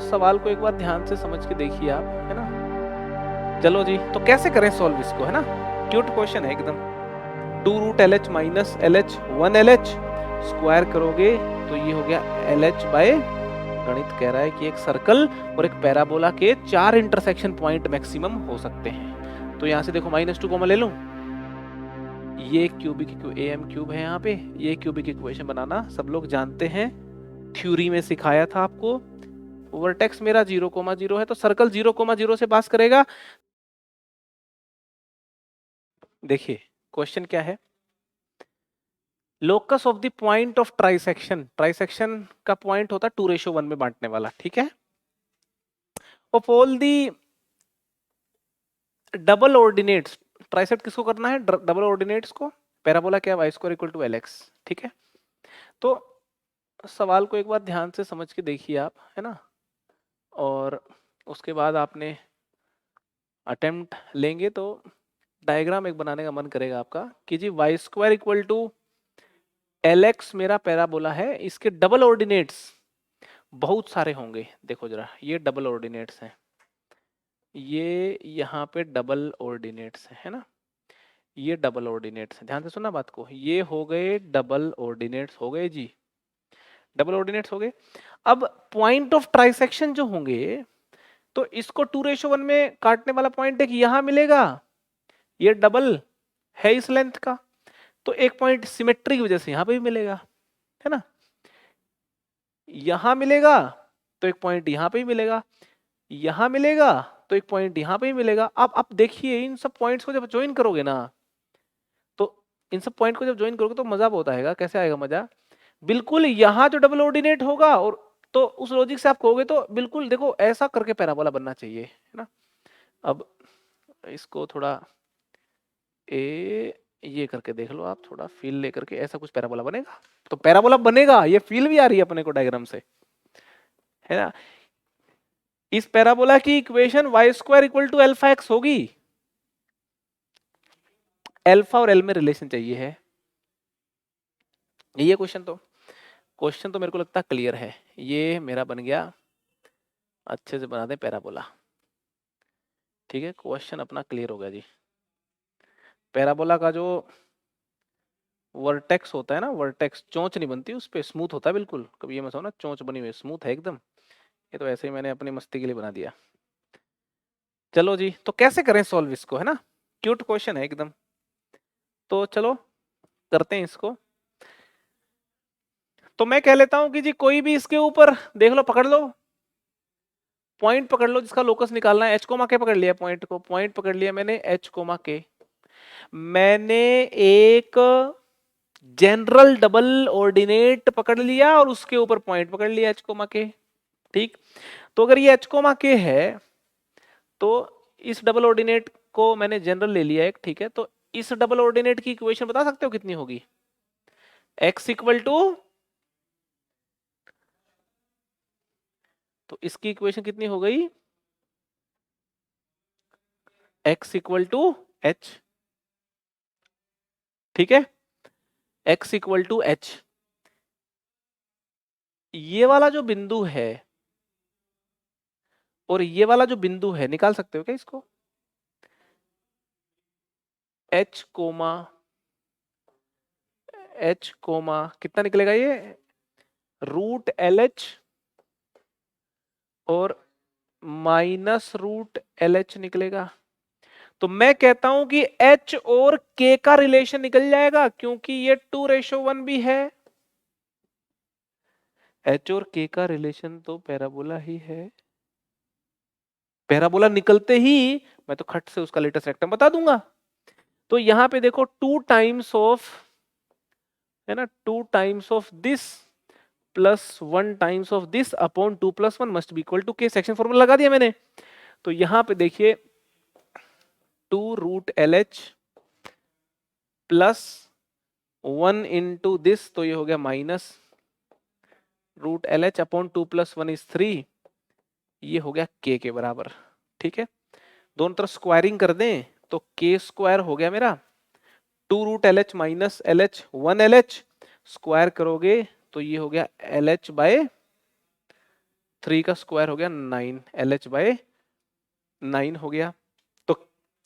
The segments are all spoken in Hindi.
सवाल को एक बार ध्यान से समझ के देखिए आप, है ना। चलो जी, तो कैसे करें सॉल्व इसको, है ना। क्यूट क्वेश्चन है एकदम। 2√LH minus LH 1LH square करोगे तो ये हो गया LH बाय, गणित कह रहा है कि एक सर्कल और एक पैराबोला के 4 इंटरसेक्शन पॉइंट मैक्सिमम हो सकते हैं। तो यहाँ से देखो -2 कॉमन ले लूं, ये क्यूबिक AM क्यूब है, यहाँ पे ये क्यूबिक इक्वेशन बनाना सब लोग जानते हैं, थ्योरी में सिखाया था आपको। वर्टेक्स मेरा 0,0 है तो सर्कल 0,0 से पास करेगा। देखिए क्वेश्चन क्या है, locus of the point of trisection, trisection का पॉइंट होता है 2:1 में बांटने वाला, ठीक है। Of all the double ordinates, trisect किसको करना है, डबल ऑर्डिनेट्स को, पैराबोला क्या है y² = LX, ठीक है। तो सवाल को एक बार ध्यान से समझ के देखिए आप, है ना, और उसके बाद आपने अटेम्प्ट लेंगे तो डायग्राम एक बनाने का मन करेगा आपका कि जी y² = LX मेरा पैराबोला है, इसके डबल ऑर्डिनेट्स बहुत सारे होंगे। देखो जरा, ये डबल ऑर्डिनेट्स हैं, ये यहाँ पे डबल ऑर्डिनेट्स है ना, ये डबल ऑर्डिनेट्स हैं, ध्यान से सुनना बात को, ये हो गए डबल ऑर्डिनेट्स हो गए जी, डबल ऑर्डिनेट्स हो गए। अब पॉइंट ऑफ ट्राइसेक्शन जो होंगे, तो इसको 2:1 में काटने वाला पॉइंट एक यहां मिलेगा, ये डबल है इस लेंथ का, तो एक पॉइंट सिमेट्री की वजह से यहां पे भी मिलेगा, है ना, यहां मिलेगा तो एक पॉइंट यहां पे भी मिलेगा, यहां मिलेगा तो एक पॉइंट यहां पे भी मिलेगा। अब आप देखिए इन सब पॉइंट्स को जब ज्वाइन करोगे ना, तो इन सब पॉइंट को जब ज्वाइन करोगे तो मजा बहुत आएगा। कैसे आएगा मजा, बिल्कुल यहाँ जो डबल ऑर्डिनेट होगा, और तो उस लॉजिक से आप कहोगे तो बिल्कुल देखो ऐसा करके पैराबोला बनना चाहिए, है ना। अब इसको थोड़ा ये करके देख लो आप, थोड़ा फील लेकर के, ऐसा कुछ पैराबोला बनेगा, तो पैराबोला बनेगा, ये फील भी आ रही है अपने को डायग्राम से, है ना। इस पैराबोला की इक्वेशन y² = α(x) होगी, अल्फा और एल में रिलेशन चाहिए है, ये क्वेश्चन तो मेरे को लगता है क्लियर है। ये मेरा बन गया, अच्छे से बना दें पैराबोला, ठीक है, क्वेश्चन अपना क्लियर हो गया जी। पैराबोला का जो वर्टेक्स होता है ना, वर्टेक्स चोंच नहीं बनती उस पे, स्मूथ होता है बिल्कुल, कभी ये मत समझना चोंच बनी हुई, स्मूथ है एकदम। ये तो ऐसे ही मैंने अपनी मस्ती के लिए बना दिया। चलो जी, तो कैसे करें सॉल्व इसको, है ना, क्यूट क्वेश्चन है एकदम। तो चलो करते हैं इसको। तो मैं कह लेता हूं कि जी कोई भी इसके ऊपर देख लो, पकड़ लो, पॉइंट पकड़ लो जिसका लोकस निकालना है, h, k पकड़ लिया, पॉइंट को, पॉइंट पकड़ लिया मैंने h, k। मैंने एक जनरल डबल ऑर्डिनेट पकड़ लिया और उसके ऊपर पॉइंट पकड़ लिया h, k, ठीक। तो अगर ये h, k है तो इस डबल ऑर्डिनेट को मैंने जनरल ले लिया एक, ठीक है। तो इस डबल ऑर्डिनेट की इक्वेशन बता सकते हो कितनी होगी, x = तो इसकी इक्वेशन कितनी हो गई, x = h, ठीक है, x = h। ये वाला जो बिंदु है और ये वाला जो बिंदु है, निकाल सकते हो क्या इसको, h, कितना निकलेगा ये, √LH और -√LH निकलेगा। तो मैं कहता हूं कि h और k का रिलेशन निकल जाएगा, क्योंकि ये 2:1 भी है, h और k का रिलेशन तो पैराबोला ही है। पैराबोला निकलते ही मैं तो खट से उसका लेटेस्ट रेक्टम बता दूंगा। तो यहां पे देखो 2 टाइम्स ऑफ, है ना, 2 times of this plus 1 times of this upon 2 + 1 must be equal to k, section formula लगा दिया मैंने। तो यहां पे देखिए 2√LH प्लस 1 इंटू दिस, तो ये हो गया -√LH अपॉन 2 + 1 = 3, ये हो गया k के बराबर, ठीक है। दोनों तरफ स्क्वायरिंग कर दें तो k² हो गया मेरा, 2√LH minus LH 1LH square करोगे तो ये हो गया LH बाय 3 का स्क्वायर हो गया 9, LH बाय 9 हो गया। तो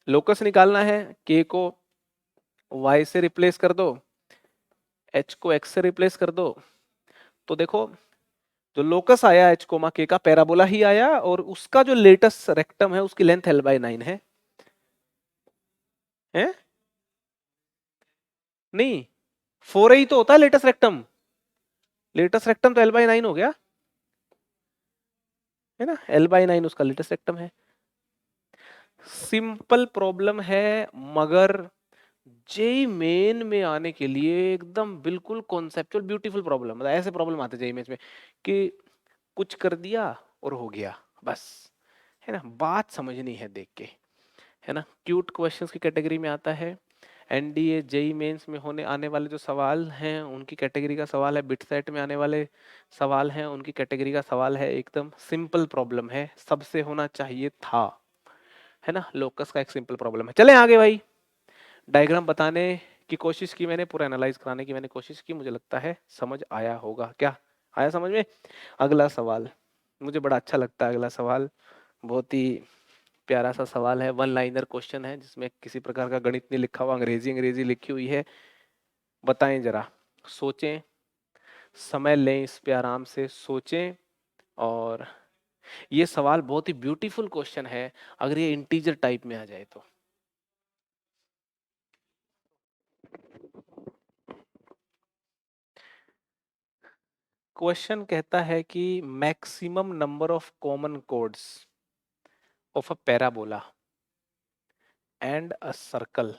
लोकस निकालना है, k को y से रिप्लेस कर दो, h को x से रिप्लेस कर दो। तो देखो जो लोकस आया h कोमा k का पैराबोला ही आया, और उसका जो लेटेस्ट रेक्टम है उसकी लेंथ l बाय 9 है। हैं? नहीं, 4a ही तो होता है लेटेस्ट रेक्टम। लेटेस्ट रेक्टम तो l बाय 9 हो गया है ना, l बाय 9 उसका लेटेस्ट रेक्टम है। सिंपल प्रॉब्लम है, मगर जेई मेन में आने के लिए एकदम बिल्कुल कॉन्सेप्चुअल ब्यूटीफुल प्रॉब्लम, मतलब ऐसे प्रॉब्लम आते जेई मेन में कि कुछ कर दिया और हो गया बस, है ना, बात समझनी है देख के, है ना। क्यूट क्वेश्चंस की कैटेगरी में आता है। एनडीए जेई मेंस में होने आने वाले जो सवाल हैं उनकी कैटेगरी का सवाल है, बिट सेट में आने वाले सवाल हैं उनकी कैटेगरी का सवाल है। एकदम सिंपल प्रॉब्लम है, सबसे होना चाहिए था, है ना। लोकस का एक सिंपल प्रॉब्लम है। चलें आगे भाई, डायग्राम बताने की कोशिश की मैंने, पूरा एनालाइज कराने की मैंने कोशिश की, मुझे लगता है समझ आया होगा। क्या आया समझ में? अगला सवाल मुझे बड़ा अच्छा लगता है, अगला सवाल बहुत ही प्यारा सा सवाल है, वन लाइनर क्वेश्चन है जिसमें किसी प्रकार का गणित नहीं लिखा हुआ, अंग्रेजी अंग्रेजी लिखी हुई है। बताएं जरा, सोचें, समय लें, इस पे आराम से सोचें। और ये सवाल बहुत ही ब्यूटीफुल क्वेश्चन है अगर ये इंटीजर टाइप में आ जाए तो। क्वेश्चन कहता है कि maximum number of common codes of a parabola and a circle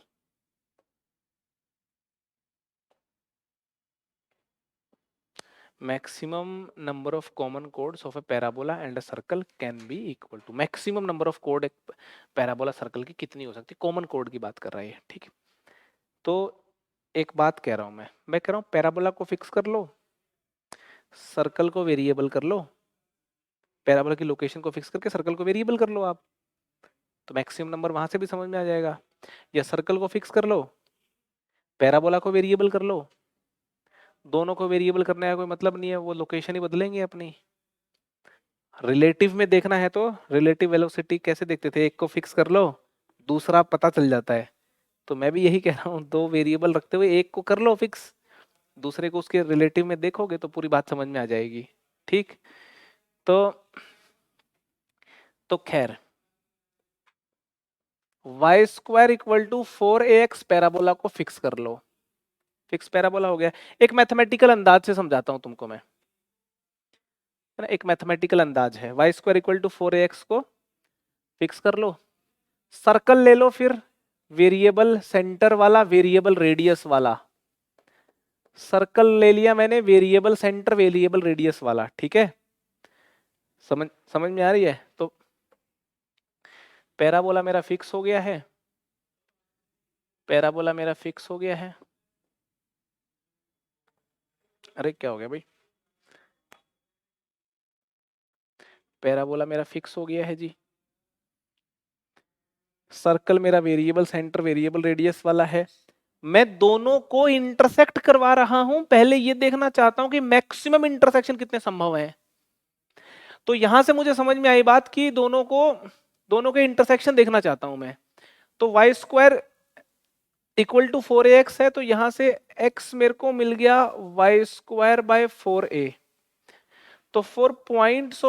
maximum number of common chords of a parabola and a circle can be equal to, maximum number of chord एक पैराबोला सर्कल की कितनी हो सकती है, कॉमन कोड की बात कर रहा है, ठीक है। तो एक बात कह रहा हूं मैं कह रहा हूं पैराबोला को फिक्स कर लो, सर्कल को वेरिएबल कर लो, पैराबोला की लोकेशन को फिक्स करके सर्कल को वेरिएबल कर लो आप, तो मैक्सिमम नंबर वहां से भी समझ में आ जाएगा। या सर्कल को फिक्स कर लो, पैराबोला को वेरिएबल कर लो, दोनों को वेरिएबल करने का कोई मतलब नहीं है, वो लोकेशन ही बदलेंगे अपनी। रिलेटिव में देखना है तो रिलेटिव वेलोसिटी कैसे देखते थे, एक को फिक्स कर लो दूसरा पता चल जाता है। तो मैं भी यही कह रहा हूँ, दो वेरिएबल रखते हुए एक को कर लो फिक्स, दूसरे को उसके रिलेटिव में देखोगे तो पूरी बात समझ में आ जाएगी, ठीक। तो खैर y square equal to 4ax parabola को फिक्स कर लो, फिक्स पैराबोला हो गया। एक मैथमेटिकल अंदाज से समझाता हूं तुमको मैं, है ना, एक मैथमेटिकल अंदाज है, Y square equal to 4ax को फिक्स कर लो, सर्कल ले लो फिर वेरिएबल सेंटर वाला, वेरिएबल रेडियस वाला। सर्कल ले लिया मैंने, वेरिएबल सेंटर वेरिएबल रेडियस वाला, ठीक है। समझ में आ रही है? तो पैराबोला मेरा फिक्स हो गया है, पैराबोला मेरा फिक्स हो गया है। अरे क्या हो गया भाई, पैराबोला मेरा फिक्स हो गया है जी। सर्कल मेरा वेरिएबल सेंटर वेरिएबल रेडियस वाला है। मैं दोनों को इंटरसेक्ट करवा रहा हूं, पहले ये देखना चाहता हूं कि मैक्सिमम इंटरसेक्शन कितने संभव है। तो यहां से मुझे समझ में आई बात कि दोनों के इंटरसेक्शन देखना चाहता हूं मैं। तो y square equal to 4ax है, तो यहां से x मेरे को मिल गया वाई स्क्वायर बाय 4a। तो फोर पॉइंट्स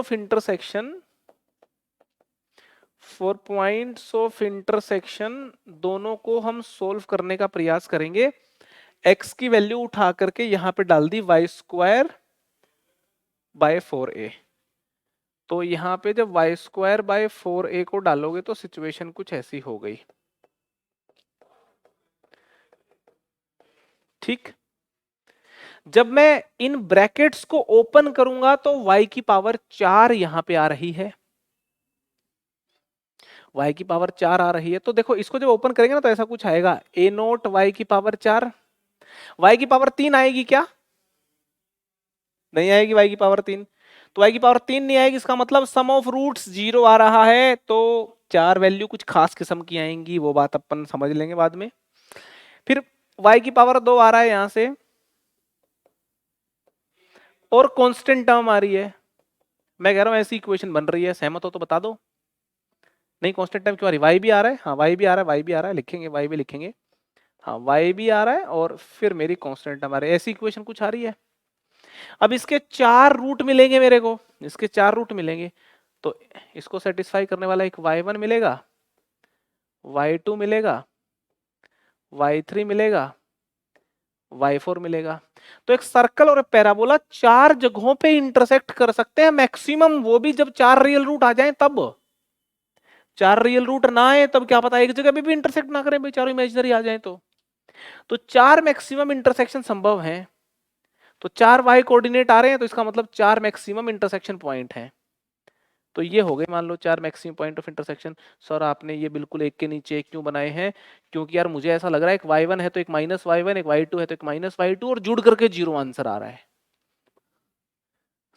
ऑफ इंटरसेक्शन दोनों को हम सोल्व करने का प्रयास करेंगे। x की वैल्यू उठा करके यहां पे डाल दी वाई स्क्वायर बाय 4a। तो यहां पे जब वाई स्क्वायर बाय 4a को डालोगे तो सिचुएशन कुछ ऐसी हो गई, ठीक। जब मैं इन ब्रैकेट्स को ओपन करूंगा तो y की पावर 4 यहां पे आ रही है, y की पावर 4 आ रही है। तो देखो इसको जब ओपन करेंगे ना तो ऐसा कुछ आएगा, a नोट y की पावर 4, y की पावर 3 आएगी क्या? नहीं आएगी y की पावर 3। तो y की पावर 3 नहीं आएगी, इसका मतलब सम ऑफ रूट्स 0 आ रहा है। तो 4 वैल्यू कुछ खास किस्म की आएंगी, वो बात अपन समझ लेंगे बाद में। फिर y की पावर 2 आ रहा है यहां से, और कांस्टेंट टर्म आ रही है, मैं कह रहा हूँ ऐसी इक्वेशन बन रही है, सहमत हो तो बता दो। नहीं कांस्टेंट टाइम क्यों आ रही, वाई भी आ रहा है, हाँ वाई भी आ रहा है, वाई भी आ रहा है, लिखेंगे वाई भी लिखेंगे, हाँ वाई भी आ रहा है और फिर मेरी कांस्टेंट हमारे, ऐसी इक्वेशन कुछ आ रही है। अब इसके 4 रूट मिलेंगे मेरे को, इसके 4 रूट मिलेंगे, तो इसको सेटिस्फाई करने वाला एक y1 मिलेगा, y2 मिलेगा, y3 मिलेगा, y4 मिलेगा। तो एक सर्कल और एक पैराबोला 4 जगहों पे इंटरसेक्ट कर सकते हैं मैक्सिमम, वो भी जब 4 रियल रूट आ जाएं तब। 4 रियल रूट ना आए तब क्या पता एक जगह पे भी इंटरसेक्ट ना करें, भाई चारों इमेजिनरी आ जाएं तो 4 मैक्सिमम इंटरसेक्शन संभव हैं। तो 4 वाई कोऑर्डिनेट आ रहे हैं तो इसका मतलब 4 मैक्सिमम इंटरसेक्शन पॉइंट हैं। तो ये हो गए मान लो 4 maximum point of intersection. Sir आपने ये बिल्कुल एक के नीचे एक क्यों बनाए हैं, क्योंकि यार मुझे ऐसा लग रहा है एक y1 है तो एक माइनस y1, एक y2 है तो एक माइनस y2 और जुड़ करके 0 आंसर आ रहा है।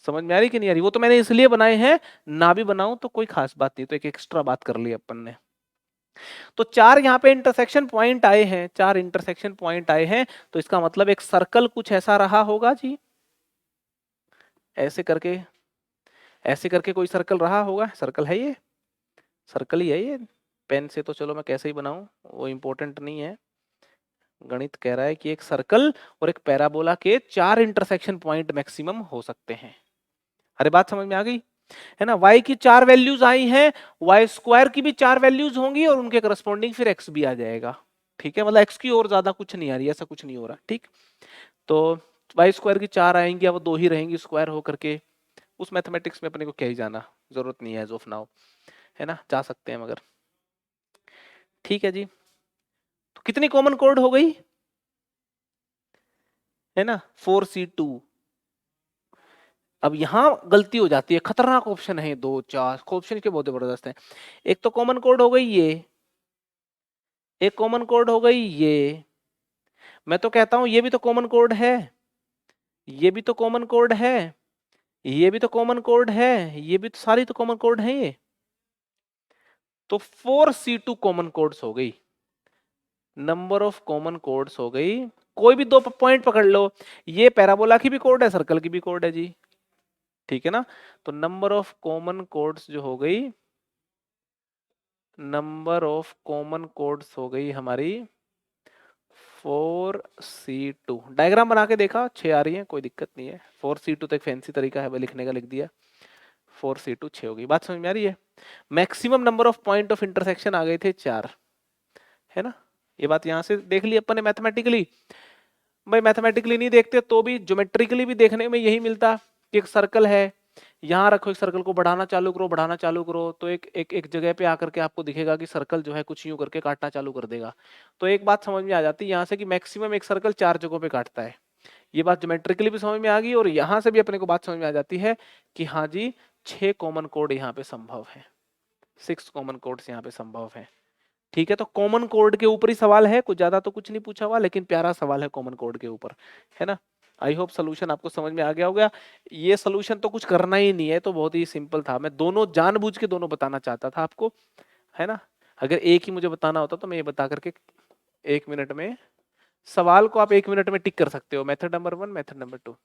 समझ में आ रही कि नहीं आ रही, वो तो मैंने इसलिए बनाए हैं, ना भी बनाऊं तो कोई खास बात नहीं, तो एक एक्स्ट्रा बात कर ली अपन ने। तो 4 यहाँ पे इंटरसेक्शन पॉइंट आए हैं, 4 इंटरसेक्शन पॉइंट आए हैं, तो इसका मतलब एक सर्कल कुछ ऐसा रहा होगा जी, ऐसे करके, ऐसे करके कोई सर्कल रहा होगा, सर्कल है ये, सर्कल ही है ये। पेन से तो चलो मैं कैसे ही बनाऊं वो इंपॉर्टेंट नहीं है, गणित कह रहा है कि एक सर्कल और एक पैराबोला के 4 इंटरसेक्शन पॉइंट मैक्सिमम हो सकते हैं। अरे बात समझ में आ गई है ना, y की 4 वैल्यूज आई हैं, y स्क्वायर की भी 4 वैल्यूज होंगी और उनके करस्पॉन्डिंग फिर x भी आ जाएगा। ठीक है, मतलब x की और ज्यादा कुछ नहीं आ रही, ऐसा कुछ नहीं हो रहा। ठीक, तो y स्क्वायर की 4 आएंगी, अब वो 2 ही रहेंगी स्क्वायर होकर के, उस मैथमेटिक्स में अपने को क्या ही जाना, जरूरत नहीं है एज ऑफ नाउ, है ना, जा सकते हैं मगर। ठीक है जी, तो कितनी कॉमन कोड हो गई है ना, 4C2। अब यहां गलती हो जाती है, खतरनाक ऑप्शन है 2 4 ऑप्शन के बहुत जबरदस्त है। एक तो कॉमन कोड हो गई ये, एक कॉमन कोड हो गई ये, मैं तो कहता हूं ये भी तो कॉमन कोड है, ये भी तो कॉमन कोड है, ये भी तो कॉमन कोड है, ये भी तो, सारी तो कॉमन कोड है ये। तो 4C2 कॉमन कोड्स हो गई, नंबर ऑफ कॉमन कोड्स हो गई। कोई भी 2 पॉइंट पकड़ लो, ये पैराबोला की भी कोड है, सर्कल की भी कोड है जी, ठीक है ना। तो नंबर ऑफ कॉमन कोड्स जो हो गई, नंबर ऑफ कॉमन कोड्स हो गई हमारी 4C2। डायग्राम बना के देखा, 6 आ रही है, कोई दिक्कत नहीं है। 4C2 तो एक फैंसी तरीका है लिखने का, लिख दिया 4C2 6 हो गई। बात समझ में आ रही है। Maximum number of point of intersection आ गए थे 4, है ना। ये बात यहां से देख ली अपन ने मैथमेटिकली। भाई मैथमेटिकली नहीं देखते तो भी ज्योमेट्रिकली भी देखने में यही मिलता कि एक सर्कल है, यहाँ रखो, एक सर्कल को बढ़ाना चालू करो, बढ़ाना चालू करो, तो एक जगह पे आकर के आपको दिखेगा कि सर्कल जो है कुछ यूं करके काटना चालू कर देगा। तो एक बात समझ में आ जाती है यहाँ से कि मैक्सिमम एक सर्कल 4 जगहों पे काटता है। ये बात ज्योमेट्रिकली भी समझ में आ गई और यहाँ से भी अपने को बात समझ में आ जाती है कि हाँ जी 6 कॉमन कोड यहाँ पे संभव है, 6 कॉमन कोड्स यहाँ पे संभव है। ठीक है, तो कॉमन कोड के ऊपर ही सवाल है, कुछ ज्यादा तो कुछ नहीं पूछा हुआ, लेकिन प्यारा सवाल है कॉमन कोड के ऊपर, है ना। आई होप सोल्यूशन आपको समझ में आ गया होगा। ये सोल्यूशन तो कुछ करना ही नहीं है, तो बहुत ही सिंपल था, मैं दोनों जानबूझ के दोनों बताना चाहता था आपको, है ना। अगर एक ही मुझे बताना होता तो मैं ये बता करके 1 मिनट में, सवाल को आप 1 मिनट में टिक कर सकते हो, मेथड नंबर 1 मेथड नंबर 2,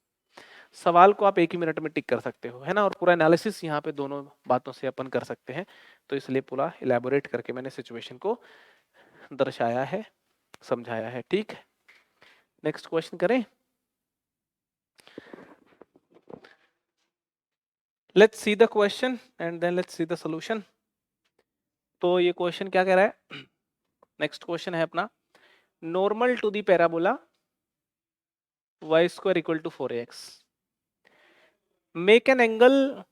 सवाल को आप 1 ही मिनट में टिक कर सकते हो, है ना। और पूरा एनालिसिस यहाँ पे दोनों बातों से अपन कर सकते हैं, तो इसलिए पूरा इलेबोरेट करके मैंने सिचुएशन को दर्शाया है, समझाया है। ठीक, नेक्स्ट क्वेश्चन करें। Let's see the question and then let's see the solution. तो ये क्वेश्चन क्या कह रहा है, नेक्स्ट क्वेश्चन है अपना, normal to the parabola y square equal to 4x, make an angle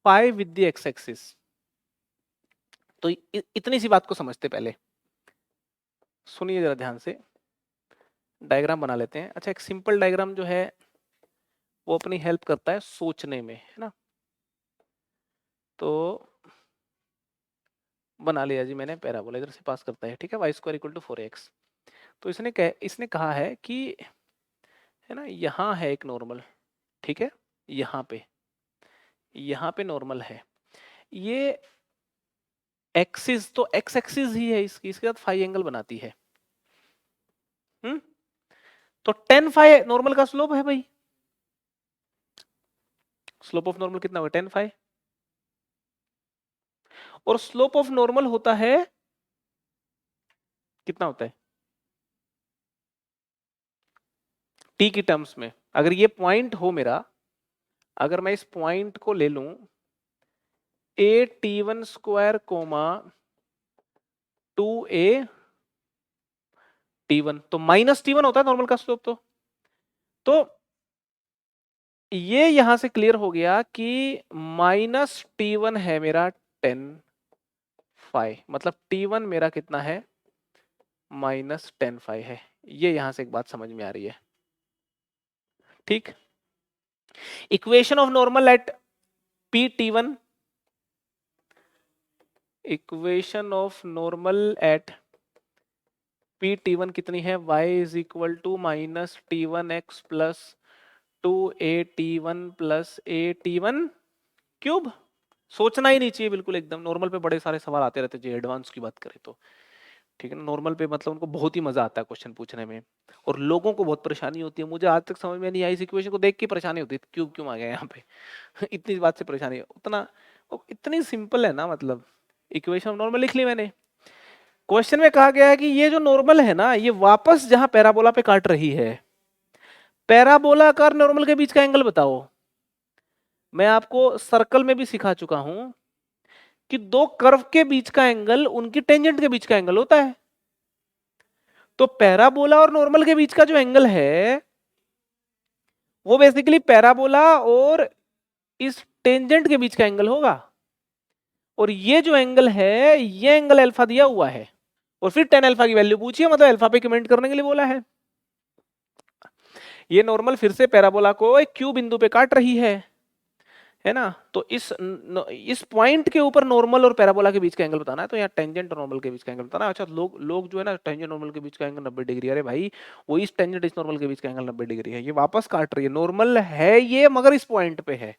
phi with the x axis. तो इतनी सी बात को समझते पहले, सुनिए जरा ध्यान से, डायग्राम बना लेते हैं। अच्छा, एक सिंपल डायग्राम जो है वो अपनी हेल्प करता है सोचने में, है ना। तो बना लिया जी मैंने, पैराबोला इधर से पास करता है, ठीक है, y square equal to 4x। तो इसने कहा है कि, है ना, यहाँ है एक नॉर्मल, ठीक है, यहाँ पे नॉर्मल है, ये एक्सिस तो x एक्सिस ही है इसकी, इसके साथ फाई एंगल बनाती है। तो tan फाई नॉर्मल का स्लोप है भाई, स्लोप ऑफ नॉर्मल कितना होगा 10 फाई, और स्लोप ऑफ नॉर्मल होता है कितना होता है टी की टर्म्स में। अगर ये पॉइंट हो मेरा, अगर मैं इस पॉइंट को ले लूं a T one square comma 2a टी1, तो माइनस टी1 होता है नॉर्मल का स्लोप। तो ये यहां से क्लियर हो गया कि माइनस टी1 है मेरा 10 फाई, मतलब टी1 मेरा कितना है माइनस 10 फाई है। ये यहां से एक बात समझ में आ रही है, ठीक। Equation of normal at P T one, equation of normal at P T one कितनी है, y is equal to minus T one X plus 2a t1 plus a t1 cube. सोचना ही नहीं चाहिए बिल्कुल एकदम। नॉर्मल पे बड़े सारे सवाल आते रहते हैं, एडवांस की बात करें तो, ठीक है ना। नॉर्मल पे मतलब उनको बहुत ही मजा आता है क्वेश्चन पूछने में, और लोगों को बहुत परेशानी होती है। मुझे आज तक समझ में नहीं आई, इस इक्वेशन को देख के परेशानी होती है, क्यूब क्यों आ गया यहाँ पे इतनी बात से परेशानी है। उतना इतनी सिंपल है ना, मतलब इक्वेशन नॉर्मल लिख ली मैंने। क्वेश्चन में कहा गया है कि ये जो नॉर्मल है ना, ये वापस जहां पैराबोला पे काट रही है, पैराबोला का नॉर्मल के बीच का एंगल बताओ। मैं आपको सर्कल में भी सिखा चुका हूं कि दो कर्व के बीच का एंगल उनकी टेंजेंट के बीच का एंगल होता है। तो पैराबोला और नॉर्मल के बीच का जो एंगल है वो बेसिकली पैराबोला और इस टेंजेंट के बीच का एंगल होगा। और ये जो एंगल है, ये एंगल अल्फा दिया हुआ है, और फिर tan अल्फा की वैल्यू पूछिए, मतलब अल्फा पे कमेंट करने के लिए बोला है। ये नॉर्मल फिर से पैराबोला को एक क्यू बिंदु पे काट रही है ना। तो इस पॉइंट के ऊपर नॉर्मल और पैराबोला के बीच का एंगल बताना है, तो यहाँ टेंजेंट और नॉर्मल के बीच का एंगल बताना है। अच्छा, लोग जो है ना, टेंजेंट नॉर्मल के बीच का एंगल 90 डिग्री, अरे भाई वो इस टेंजेंट इस नॉर्मल के बीच का एंगल 90 डिग्री है, ये वापस काट रही है। नॉर्मल है ये, मगर इस पॉइंट पे है।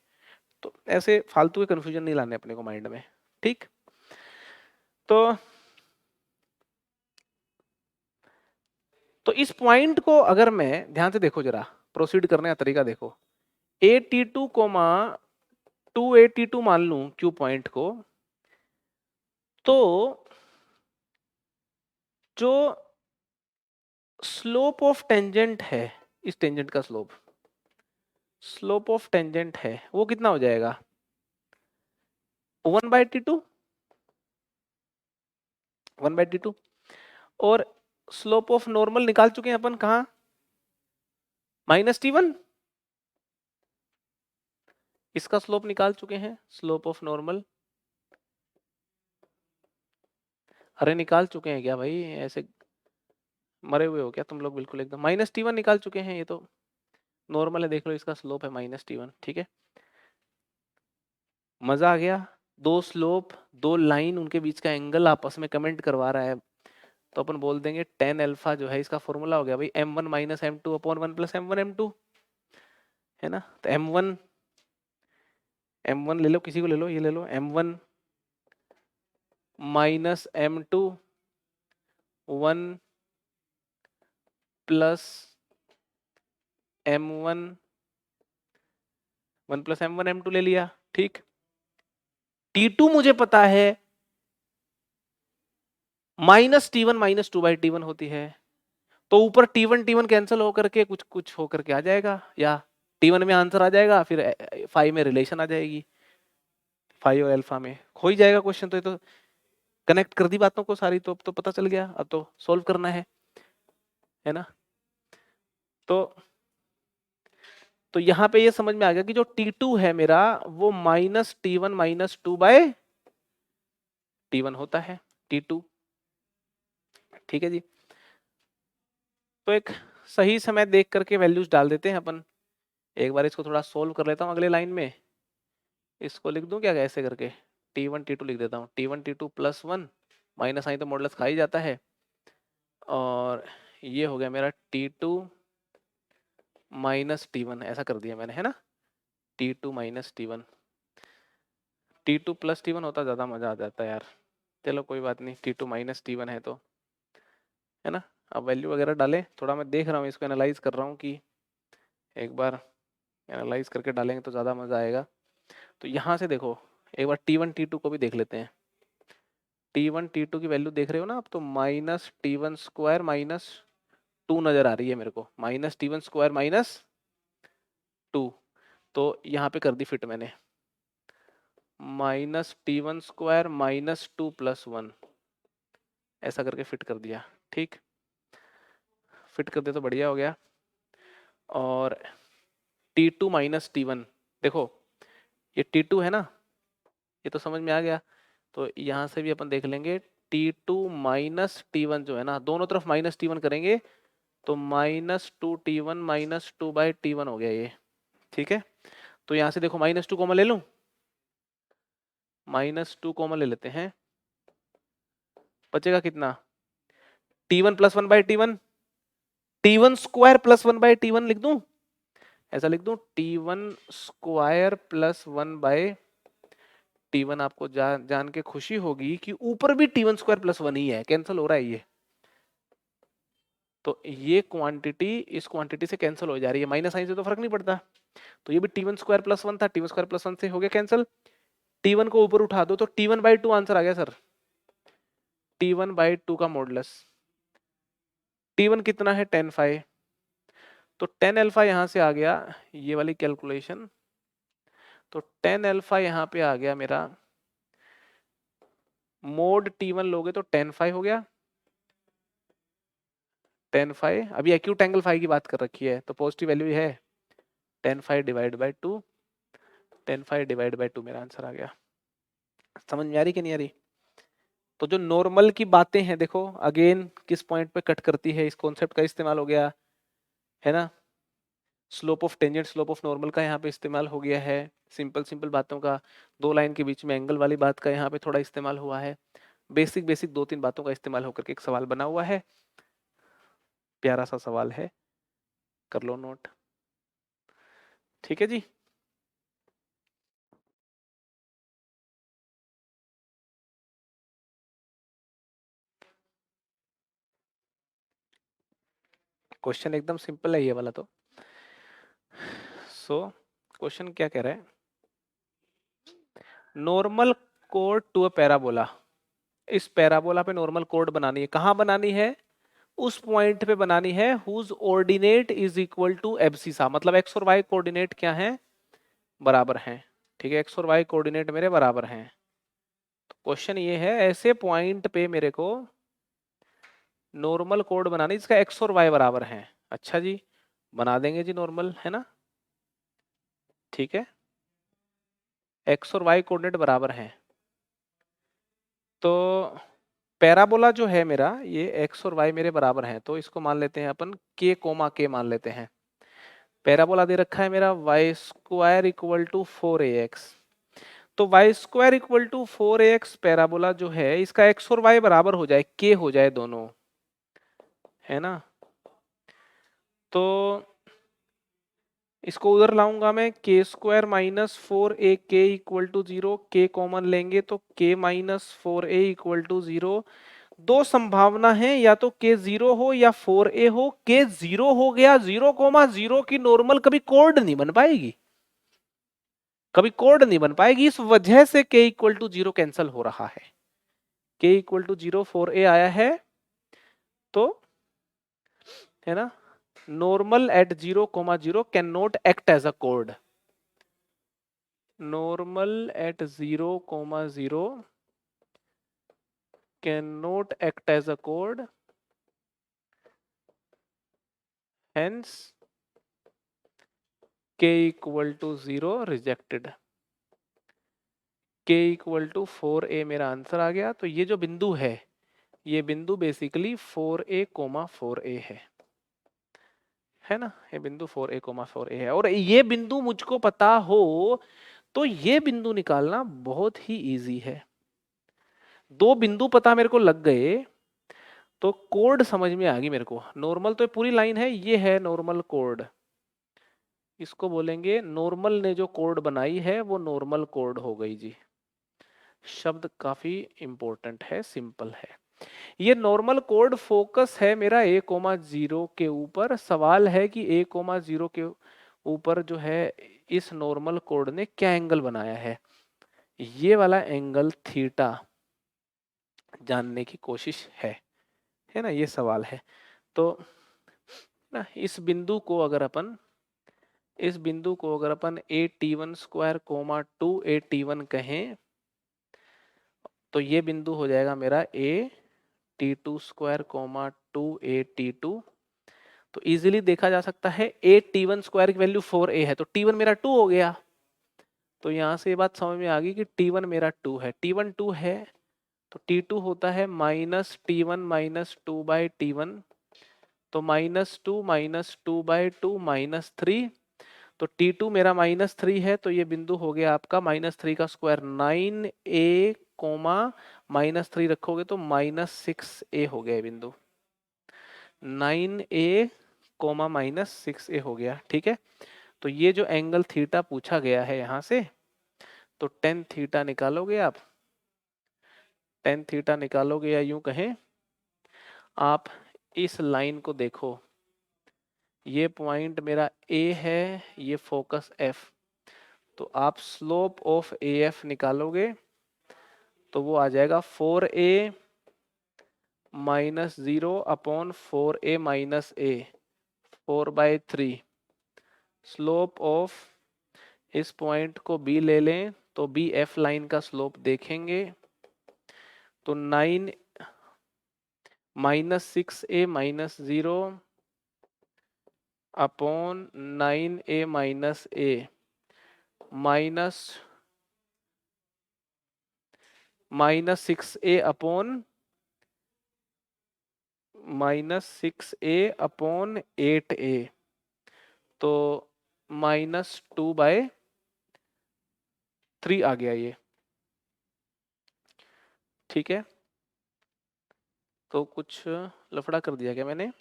तो ऐसे फालतू के कंफ्यूजन नहीं लाने अपने को माइंड में, ठीक। तो इस पॉइंट को अगर मैं ध्यान से देखो, जरा प्रोसीड करने का तरीका देखो, ए T two comma 2a t2 मान लूं क्यू पॉइंट को, तो जो स्लोप ऑफ टेंजेंट है, इस टेंजेंट का स्लोप ऑफ टेंजेंट है, वो कितना हो जाएगा 1/t2, 1/t2। और स्लोप ऑफ नॉर्मल निकाल चुके हैं अपन, कहा -t1। इसका स्लोप निकाल चुके हैं, स्लोप ऑफ नॉर्मल। अरे निकाल चुके हैं क्या भाई, ऐसे मरे हुए हो क्या तुम लोग, बिल्कुल एकदम। -t1 निकाल चुके हैं, ये तो नॉर्मल है, देख लो इसका स्लोप है -t1, ठीक है। मजा आ गया। दो स्लोप, दो लाइन, उनके बीच का एंगल आपस में कमेंट करवा रहा है, तो अपन बोल देंगे tan अल्फा जो है, इसका फॉर्मूला हो गया भाई m1 - m2 upon 1 + m1 m2, है ना। तो m1 ले लो, किसी को ले लो, ये ले लो m1 - m2 1 + m1 1 + m1 m2 ले लिया, ठीक। t2 मुझे पता है -t1 - 2/t1 होती है, तो ऊपर t1 कैंसिल होकर के कुछ कुछ होकर के आ जाएगा, या t1 में आंसर आ जाएगा, फिर फाई में रिलेशन आ जाएगी, फाई और अल्फा में हो ही जाएगा क्वेश्चन। तो ये तो कनेक्ट कर दी बातों को सारी, तो अब तो पता चल गया, अब तो सॉल्व करना है ना। तो यहाँ पे ये समझ में आ गया कि जो t2 है मेरा, वो -t1 - 2/t1 होता है, t2, ठीक है जी। तो एक सही समय देख करके वैल्यूज डाल देते हैं अपन। एक बार इसको थोड़ा सोल्व कर लेता हूँ अगले लाइन में। इसको लिख दूं क्या ऐसे करके, t1 t2 लिख देता हूँ, t1 t2 + 1, माइनस आई तो मॉडुलस खा ही जाता है, और ये हो गया मेरा t2 - t1, ऐसा कर दिया मैंने, है ना। t2 - t1, t2 + t1 होता ज़्यादा मज़ा आ जाता है यार। चलो कोई बात नहीं, t2 - t1 है तो, है ना। अब वैल्यू वगैरह डालें, थोड़ा मैं देख रहा हूँ, इसको एनालाइज कर रहा हूँ कि एक बार एनालाइज करके डालेंगे तो ज़्यादा मज़ा आएगा। तो यहाँ से देखो एक बार T1 T2 को भी देख लेते हैं। T1 T2 की वैल्यू देख रहे हो ना आप, तो माइनस T1 स्क्वायर माइनस 2 नज़र आ रही है मेरे को, माइनस T1 स्क्वायर माइनस 2। तो यहाँ पे कर दी फिट मैंने, minus T1 square minus 2 plus 1, ऐसा करके फिट कर दिया। ठीक, फिट कर दिया तो बढ़िया हो गया। और T2 माइनस T1, देखो ये T2 है ना, ये तो समझ में आ गया। तो यहाँ से भी अपन देख लेंगे T2 माइनस T1 जो है ना, दोनों तरफ माइनस T1 करेंगे तो माइनस 2T1 माइनस 2/T1 हो गया ये। ठीक है, तो यहाँ से देखो माइनस 2 कॉमन ले लूँ, माइनस 2 कॉमन ले लेते हैं, बचेगा कितना, T1 plus 1/T1, T1 square plus 1/T1 लिख दूं, ऐसा लिख दूं T1 स्क्वायर प्लस 1/T1। आपको जान के खुशी होगी कि ऊपर भी T1 स्क्वायर प्लस 1 ही है, कैंसिल हो रहा है ये। तो ये क्वांटिटी इस क्वांटिटी से कैंसिल हो जा रही है, माइनस साइन से तो फर्क नहीं पड़ता। तो ये भी T1 स्क्वायर प्लस 1 था, T1 स्क्वायर प्लस 1 से हो गया कैंसिल। T1 को ऊपर उठा दो तो T1/2 आंसर आ गया सर, T1/2 का मॉडुलस। T1 कितना है 10/5, तो 10 अल्फा यहाँ से आ गया, ये वाली कैलकुलेशन, तो 10 अल्फा यहाँ पे आ गया मेरा, मोड T1 लोगे तो 10/5 हो गया, 10/5। अभी एक्यूट एंगल फाई की बात कर रखी है तो पॉजिटिव वैल्यू है, 10/5 डिवाइड बाई 2, 10/5 डिवाइड बाई 2 मेरा आंसर आ गया। समझ में आ रही कि नहीं आ रही? तो जो नॉर्मल की बातें हैं देखो अगेन किस पॉइंट पे कट करती है, इस कॉन्सेप्ट का इस्तेमाल हो गया है ना, slope of tangent slope of normal का यहाँ पे इस्तेमाल हो गया है, सिंपल सिंपल बातों का, दो लाइन के बीच में एंगल वाली बात का यहाँ पे थोड़ा इस्तेमाल हुआ है, बेसिक बेसिक 2-3 बातों का इस्तेमाल होकर के एक सवाल बना हुआ है, प्यारा सा सवाल है, कर लो नोट। ठीक है जी। क्वेश्चन एकदम सिंपल है ये वाला तो। सो क्वेश्चन क्या कह रहा है, नॉर्मल कोड टू अ पैराबोला, इस पैराबोला पे नॉर्मल कोड बनानी है, कहाँ बनानी है, उस पॉइंट पे बनानी है whose ordinate is equal to abscissa, मतलब एक्स और वाई कोऑर्डिनेट क्या है, बराबर हैं। ठीक है, एक्स और वाई कोऑर्डिनेट मेरे बराबर हैं। तो क्वेश्चन ये है ऐसे पॉइंट पे मेरे को नॉर्मल कोड बनानी जिसका एक्स और वाई बराबर हैं। अच्छा जी, बना देंगे जी नॉर्मल, है ना। ठीक है, एक्स और वाई कोऑर्डिनेट बराबर हैं, तो पैराबोला जो है मेरा ये एक्स और वाई मेरे बराबर हैं, तो इसको मान लेते हैं अपन के कोमा के मान लेते हैं। पैराबोला दे रखा है मेरा Y square equal to 4ax, तो y square equal to 4ax parabola जो है इसका एक्स और वाई बराबर हो जाए, के हो जाए दोनों, है ना। तो इसको उधर लाऊंगा मैं, के square minus 4ak equal to 0, के कॉमन लेंगे तो k minus 4a equal to 0। दो संभावना है, या तो k 0 हो या 4a हो, k 0 हो गया, 0,0 की नॉर्मल कभी कोड नहीं बन पाएगी, कभी कोड नहीं बन पाएगी, इस वजह से k इक्वल टू 0 कैंसल हो रहा है। k इक्वल टू 0 4a आया है, तो है ना, normal at 0,0 can not act as a कोड, normal at 0,0 cannot act as a code, hence k equal to 0 rejected, k equal to 4a मेरा आंसर आ गया। तो ये जो बिंदु है ये बिंदु बेसिकली 4a, 4a है ना, ये बिंदु 4a, 4a है, और ये बिंदु मुझको पता हो तो ये बिंदु निकालना बहुत ही इजी है। दो बिंदु पता मेरे को लग गए तो कोड समझ में आ गई मेरे को। नॉर्मल तो पूरी लाइन है, ये है नॉर्मल कोड, इसको बोलेंगे नॉर्मल ने जो कोड बनाई है वो नॉर्मल कोड हो गई जी। शब्द काफी इंपॉर्टेंट है, सिंपल है। ये नॉर्मल कोड फोकस है मेरा a,0 के ऊपर। सवाल है कि a,0 के ऊपर जो है इस नॉर्मल कोड ने क्या एंगल बनाया है, ये वाला एंगल थीटा जानने की कोशिश है ना, ये सवाल है। तो ना इस बिंदु को अगर अपन A T one square comma 2a t1 कहें, तो ये बिंदु हो जाएगा मेरा A T two square comma 2a t2। तो इजीली देखा जा सकता है ए टी वन स्क्वायर की वैल्यू 4a है, तो t1 मेरा 2 हो गया। तो यहां से ये बात समझ में आ गई कि t1 मेरा 2 है, t1 2 है, तो t2 होता है -t1 - 2/t1, तो -2 - 2/2 -3। तो T2 मेरा -3 है, तो ये बिंदु हो गया आपका -3 का स्क्वायर 9a कोमा -3 रखोगे तो -6a हो गया ये बिंदु, 9a कोमा -6a हो गया। ठीक है, तो ये जो एंगल थीटा पूछा गया है यहां से, तो टेन थीटा निकालोगे आप, टेन थीटा निकालोगे, या यूं कहें आप इस लाइन को देखो, ये पॉइंट मेरा A है, ये फोकस F, तो आप स्लोप ऑफ AF निकालोगे तो वो आ जाएगा 4a - 0 upon 4a - a, 4/3। Slope of इस पॉइंट को B ले लें तो B F लाइन का स्लोप देखेंगे, तो 9 -6a - 0 upon 9a - a -6a upon -6a/8a, तो -2/3 आ गया ये। ठीक है, तो कुछ लफड़ा कर दिया क्या मैंने?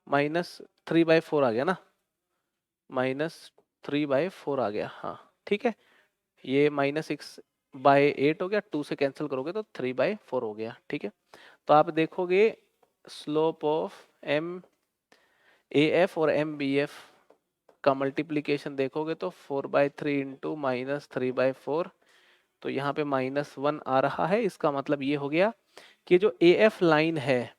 -3/4 आ गया ना, -3/4 आ गया, हाँ ठीक है। ये -6/8 हो गया, 2 से कैंसिल करोगे तो 3/4 हो गया। ठीक है, तो आप देखोगे slope of M A F और एम बी एफ का मल्टीप्लीकेशन देखोगे तो 4/3 इंटू -3/4, तो यहाँ पे -1 आ रहा है। इसका मतलब ये हो गया कि जो ए एफ लाइन है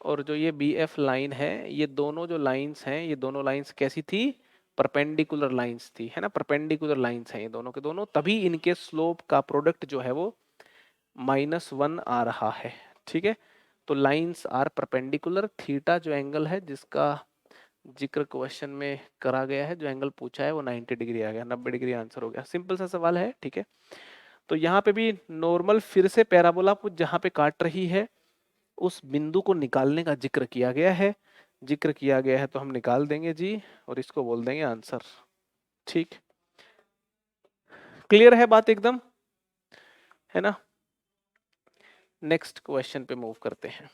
और जो ये बी एफ लाइन है, ये दोनों जो लाइंस हैं, ये दोनों लाइंस कैसी थी? परपेंडिकुलर लाइंस थी, है ना, परपेंडिकुलर लाइंस हैं ये दोनों के दोनों, तभी इनके स्लोप का प्रोडक्ट जो है वो -1 आ रहा है। ठीक है, तो लाइंस आर परपेंडिकुलर, थीटा जो एंगल है जिसका जिक्र क्वेश्चन में करा गया है, जो एंगल पूछा है वो 90 डिग्री आ गया, 90 डिग्री आंसर हो गया। सिंपल सा सवाल है। ठीक है, तो यहाँ पे भी नॉर्मल फिर से पैराबोला को जहाँ पे काट रही है उस बिंदु को निकालने का जिक्र किया गया है, जिक्र किया गया है तो हम निकाल देंगे जी, और इसको बोल देंगे आंसर। ठीक, क्लियर है बात एकदम, है ना? नेक्स्ट क्वेश्चन पे मूव करते हैं।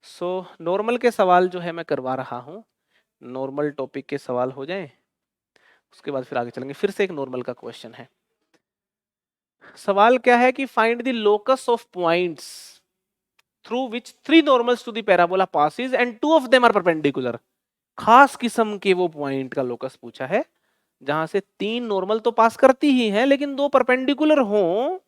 सो नॉर्मल के सवाल जो है मैं करवा रहा हूँ, नॉर्मल टॉपिक के सवाल हो जाएं, उसके बाद फिर आगे चलेंगे। फिर से एक नॉर्मल का क्वेश्चन है। सवाल क्या है कि find the locus of points through which 3 normals to the parabola passes and 2 of them are perpendicular. खास किस्म के वो पॉइंट का लोकस पूछा है जहां से 3 नॉर्मल तो पास करती ही हैं लेकिन 2 परपेंडिकुलर हो,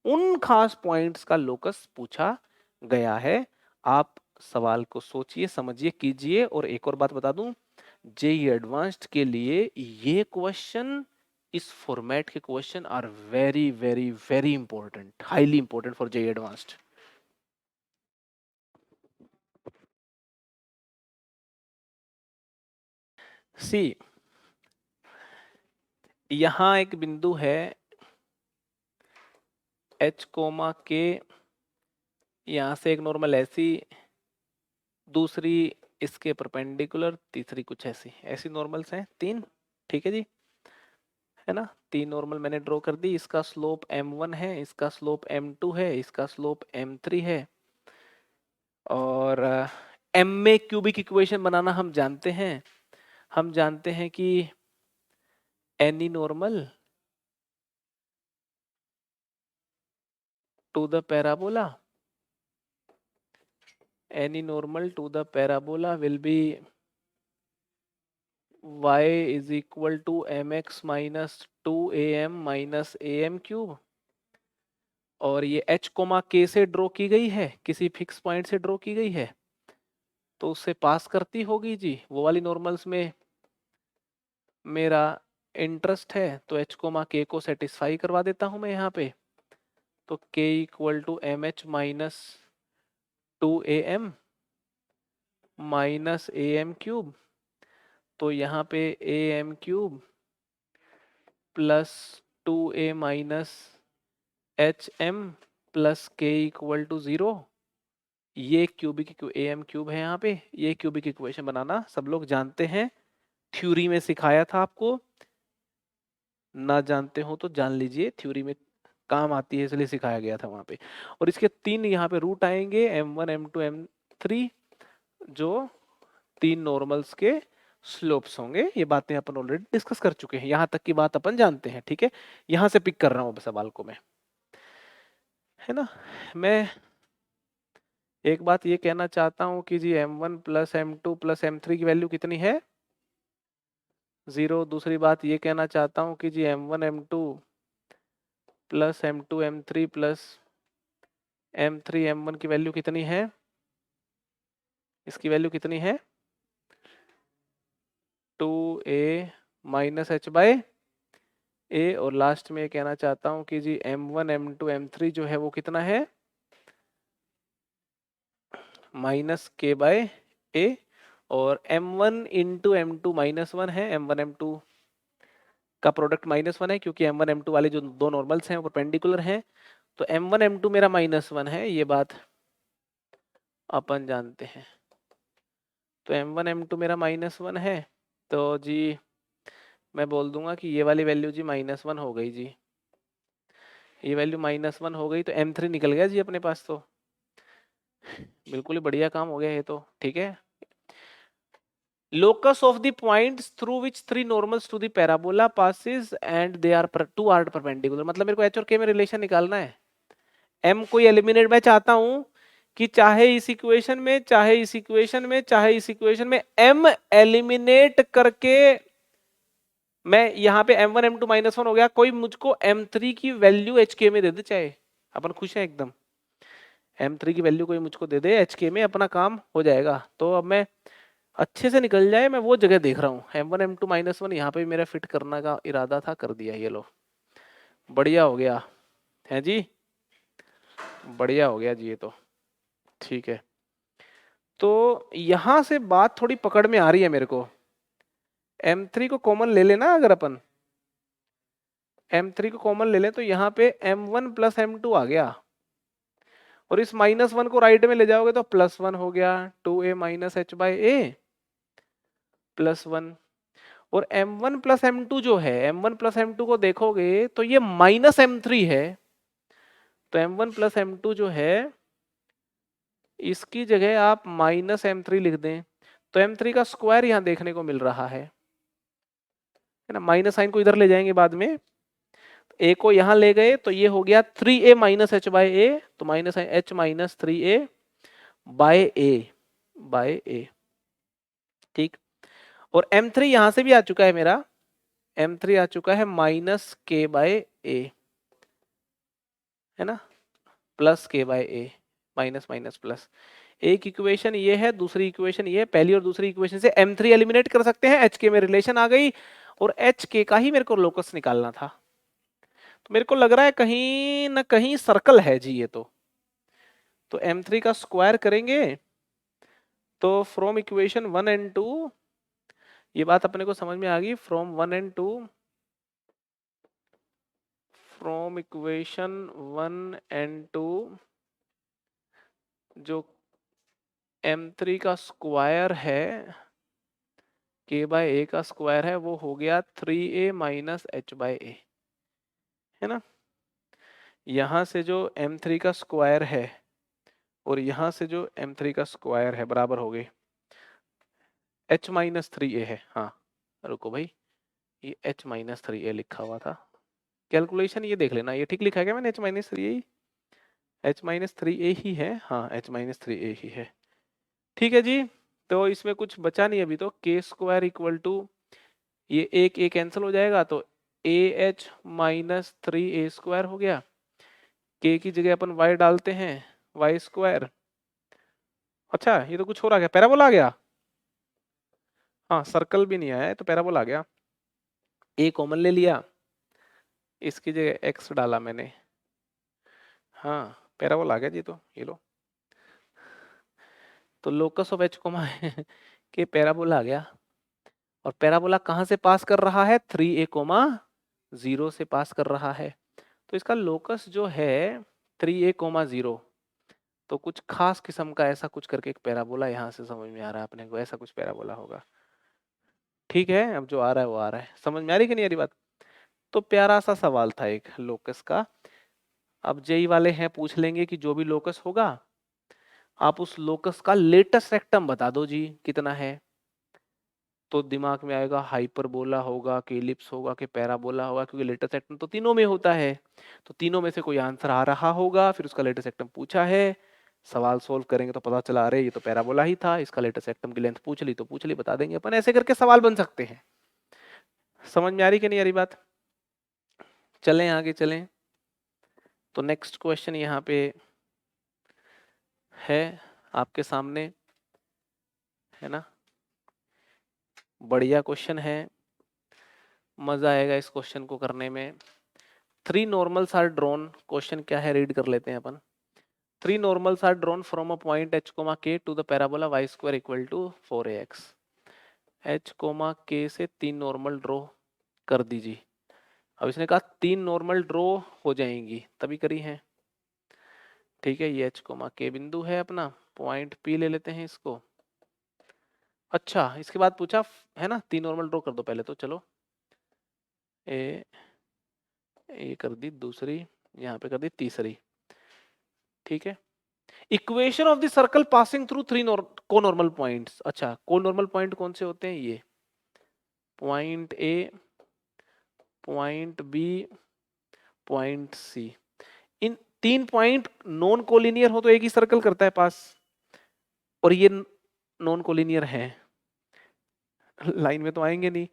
उन खास पॉइंट्स का लोकस पूछा गया है। आप सवाल को सोचिए, समझिए, कीजिए। और एक और बात बता दूं, जेईई एडवांस्ड के लिए ये क्वेश्चन, इस फॉर्मेट के question are very very very important, highly important for JEE advanced. See, यहां एक बिंदु है H कोमा के, यहां से एक नॉर्मल ऐसी, दूसरी इसके परपेंडिकुलर, तीसरी कुछ ऐसी, ऐसी नॉर्मल्स हैं 3। ठीक है जी, है ना, 3 नॉर्मल मैंने ड्रॉ कर दी। इसका स्लोप m1 है, इसका स्लोप m2 है, इसका स्लोप m3 है। और m में क्यूबिक इक्वेशन बनाना हम जानते हैं, हम जानते हैं कि any normal to the parabola, any normal to the parabola will be y is equal to m x minus 2am minus am cube, और ये h कोमा k से ड्रॉ की गई है, किसी फिक्स पॉइंट से ड्रॉ की गई है, तो उससे पास करती होगी जी। वो वाली नॉर्मल्स में मेरा इंटरेस्ट है, तो h कोमा k को सेटिस्फाई करवा देता हूं मैं यहाँ पे। तो k equal to m h minus 2am minus am cube, तो यहाँ पे am cube plus 2a minus h m plus k equal to 0। ये क्यूबिक am क्यूब है यहाँ पे। ये क्यूबिक इक्वेशन बनाना सब लोग जानते हैं, थ्योरी में सिखाया था आपको, ना जानते हो तो जान लीजिए, थ्योरी में काम आती है इसलिए सिखाया गया था वहां पे। और इसके 3 यहाँ पे रूट आएंगे, m1 m2 m3, जो 3 नॉर्मल्स के स्लोप्स होंगे। ये बातें अपन ऑलरेडी डिस्कस कर चुके हैं, यहाँ तक की बात अपन जानते हैं, ठीक है। यहाँ से पिक कर रहा हूँ सवाल को मैं, है ना। मैं एक बात ये कहना चाहता हूँ कि जी m1 plus m2 plus m3 की वैल्यू कितनी है, 0। दूसरी बात ये कहना चाहता हूँ कि जी m1 m2 plus m2 m3 plus m3 m1 की वैल्यू कितनी है, इसकी वैल्यू कितनी है, 2a minus h by a। और लास्ट में कहना चाहता हूँ कि जी m1 m2 m3 जो है वो कितना है, माइनस k बाय a। और m1 इंटू m2 माइनस 1 है, m1 m2 का प्रोडक्ट माइनस 1 है, क्योंकि m1 m2 वाले जो दो नॉर्मल्स हैं वो परपेंडिकुलर हैं। तो m1 m2 मेरा माइनस 1 है, ये बात अपन जानते हैं। तो m1 m2 मेरा माइनस 1 है, तो जी मैं बोल दूंगा कि ये वाली वैल्यू जी माइनस 1 हो गई जी। ये वैल्यू माइनस 1 हो गई, तो m3 निकल गया जी अपने पास। तो बिल्कुल ही बढ़िया काम हो गया ये तो, ठीक है। locus of the points through which three normals to the parabola passes and they are two are perpendicular। मतलब मेरे को h और k में रिलेशन निकालना है। m को एलिमिनेट, मैं चाहता हूं कि चाहे इस इक्वेशन में, चाहे इस इक्वेशन में, चाहे इस इक्वेशन में m एलिमिनेट करके मैं यहाँ पे m1 m2 माइनस 1 हो गया, कोई मुझको m3 की वैल्यू hk में दे दे, चाहे अपन खुश हैं एकदम। m3 की वैल्यू कोई मुझको दे दे hk में, अपना काम हो जाएगा। तो अब मैं अच्छे से निकल जाए, मैं वो जगह देख रहा हूँ। m1 m2 माइनस 1 यहाँ पे मेरा फिट करने का इरादा था, कर दिया। ये लो, बढ़िया हो गया है जी, बढ़िया हो गया जी ये तो, ठीक है। तो यहां से बात थोड़ी पकड़ में आ रही है मेरे को। m3 को कॉमन ले लेना, अगर अपन m3 को कॉमन ले लें तो यहाँ पे m1 प्लस m2 आ गया, और इस माइनस 1 को राइट में ले जाओगे तो प्लस 1 हो गया, 2a minus h by a plus 1। और m1 प्लस m2 जो है, m1 प्लस m2 को देखोगे तो ये माइनस m3 है। तो m1 प्लस m2 जो है, इसकी जगह आप माइनस m3 लिख दें, तो m3 का स्क्वायर यहां देखने को मिल रहा है ना। माइनस साइन को इधर ले जाएंगे बाद में, a को यहां ले गए तो ये हो गया 3a minus h by a, तो minus h minus 3a by a, ठीक। और m3 यहां से भी आ चुका है मेरा, m3 आ चुका है माइनस k बाय a, है ना, plus k by a, minus minus plus. एक इक्वेशन ये है, दूसरी इक्वेशन ये है। पहली और दूसरी इक्वेशन से m3 एलिमिनेट कर सकते हैं, hk में रिलेशन आ गई, और hk का ही मेरे को लोकस निकालना था। तो मेरे को लग रहा है कहीं ना कहीं सर्कल है जी ये तो m3 का स्क्वायर करेंगे तो फ्रॉम इक्वेशन 1 एंड 2, ये बात अपने को समझ में आ गई। From 1 and 2, from equation 1 and 2, जो m3 का स्क्वायर है, k बाय a का स्क्वायर है, वो हो गया 3a minus h by a, है ना। यहां से जो m3 का स्क्वायर है और यहां से जो m3 का स्क्वायर है बराबर हो गए h माइनस 3a है। हाँ रुको भाई, ये h माइनस 3a लिखा हुआ था, कैलकुलेशन ये देख लेना, ये ठीक लिखा है क्या मैंने, h minus 3a, h minus 3a ही है, हाँ h माइनस 3a ही है, ठीक है जी। तो इसमें कुछ बचा नहीं अभी, तो k स्क्वायर इक्वल टू ये एक ए कैंसिल हो जाएगा तो ए एच माइनस 3a² हो गया। के की जगह अपन y डालते हैं y²। अच्छा ये तो कुछ हो रहा है, पैराबोला आ गया। हाँ सर्कल भी नहीं आया है तो पैराबोला आ गया। ए कॉमन ले लिया, इसकी जगह x डाला मैंने। हाँ पैराबोला आ गया जी। तो ये लो, तो लोकस ऑफ h कोमा के पैराबोला आ गया। और पैराबोला कहाँ से पास कर रहा है, 3a, 0 से पास कर रहा है। तो इसका लोकस जो है 3a, 0, तो कुछ खास किस्म का ऐसा कुछ करके एक पैराबोला यहाँ से समझ में आ रहा है अपने को, ऐसा कुछ पैराबोला होगा। ठीक है, अब जो आ रहा है वो आ रहा है। समझ में आ रही कि नहीं आ रही बात? तो प्यारा सा सवाल था एक लोकस का। अब जेई वाले हैं, पूछ लेंगे कि जो भी लोकस होगा आप उस लोकस का लेटेस्ट रेक्टम बता दो जी कितना है। तो दिमाग में आएगा हाइपरबोला होगा कि एलिप्स होगा कि पैराबोला होगा, क्योंकि लेटेस्ट रेक्टम तो तीनों में होता है। तो तीनों में से कोई आंसर आ रहा होगा, फिर उसका लेटेस्ट रेक्टम पूछा है, सवाल सोल्व करेंगे तो पता चला अरे ये तो पैराबोला ही था, इसका लेटेस्ट रेक्टम की लेंथ पूछ ली तो पूछ ली, बता देंगे अपन। ऐसे करके सवाल बन सकते हैं। समझ में आ रही कि नहीं आ रही बात? चलें आगे चलें। तो नेक्स्ट क्वेश्चन यहाँ पे है आपके सामने, है ना? बढ़िया क्वेश्चन है, मजा आएगा इस क्वेश्चन को करने में। 3 normals are drawn, क्वेश्चन क्या है रीड कर लेते हैं अपन। 3 normals are drawn from a point h, k to the parabola y² equal to 4ax। h, k से 3 नॉर्मल ड्रॉ कर दीजिए। अब इसने कहा 3 नॉर्मल ड्रॉ हो जाएंगी, तभी करी है। ठीक है, ये h, k बिंदु है अपना, पॉइंट p ले लेते हैं इसको। अच्छा इसके बाद पूछा है ना 3 नॉर्मल ड्रॉ कर दो पहले तो, चलो ए कर दी दूसरी, यहाँ पे कर दी तीसरी। ठीक है, equation of the circle passing through 3 conormal points. अच्छा कोनॉर्मल पॉइंट कौन से होते हैं, ये point A, point B, point C. इन 3 पॉइंट नॉन कोलिनियर हो तो एक ही सर्कल करता है पास, और ये नॉन कोलिनियर है, लाइन में तो आएंगे नहीं।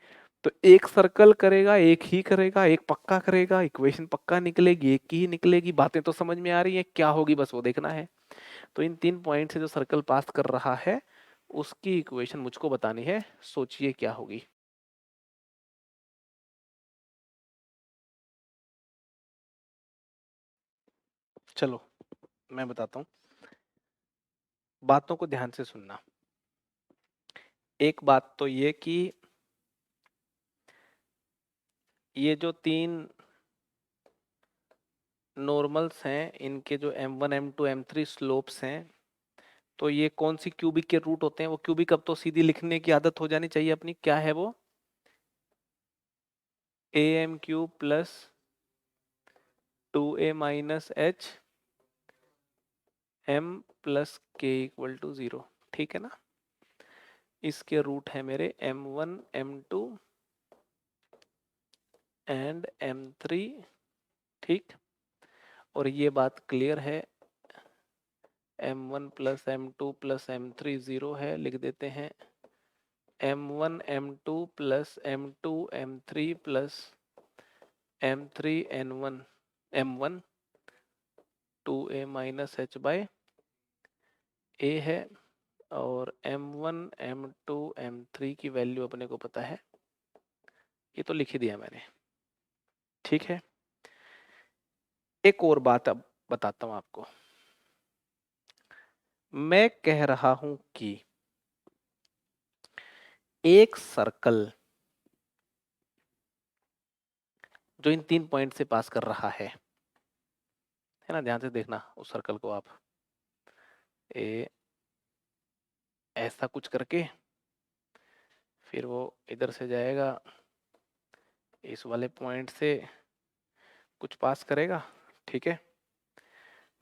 तो एक सर्कल करेगा, एक ही करेगा, एक पक्का करेगा, इक्वेशन पक्का निकलेगी, एक ही निकलेगी। बातें तो समझ में आ रही है, क्या होगी बस वो देखना है। तो इन 3 पॉइंट से जो सर्कल पास कर रहा है उसकी इक्वेशन मुझको बतानी है, सोचिए क्या होगी। चलो मैं बताता हूं, बातों को ध्यान से सुनना। एक बात तो ये कि ये जो 3 नॉर्मल्स हैं, इनके जो m1 m2 m3 स्लोप्स हैं, तो ये कौन सी क्यूबिक के रूट होते हैं? वो क्यूबिक अब तो सीधी लिखने की आदत हो जानी चाहिए अपनी। क्या है वो? am³ plus 2a minus h m plus k equal to 0। ठीक है ना? इसके रूट है मेरे m1 m2 एंड m3। ठीक, और ये बात क्लियर है, m1 plus m2 plus m3 0 है, लिख देते हैं m1 m2 plus m2 m3 plus m3 n1 m1 2a minus h by a है, और m1 m2 m3 की वैल्यू अपने को पता है, ये तो लिख ही दिया मैंने। ठीक है, एक और बात अब बताता हूं आपको। मैं कह रहा हूं कि एक सर्कल जो इन 3 पॉइंट से पास कर रहा है ना, ध्यान से देखना उस सर्कल को आप, ए ऐसा कुछ करके फिर वो इधर से जाएगा, इस वाले पॉइंट से कुछ पास करेगा। ठीक है,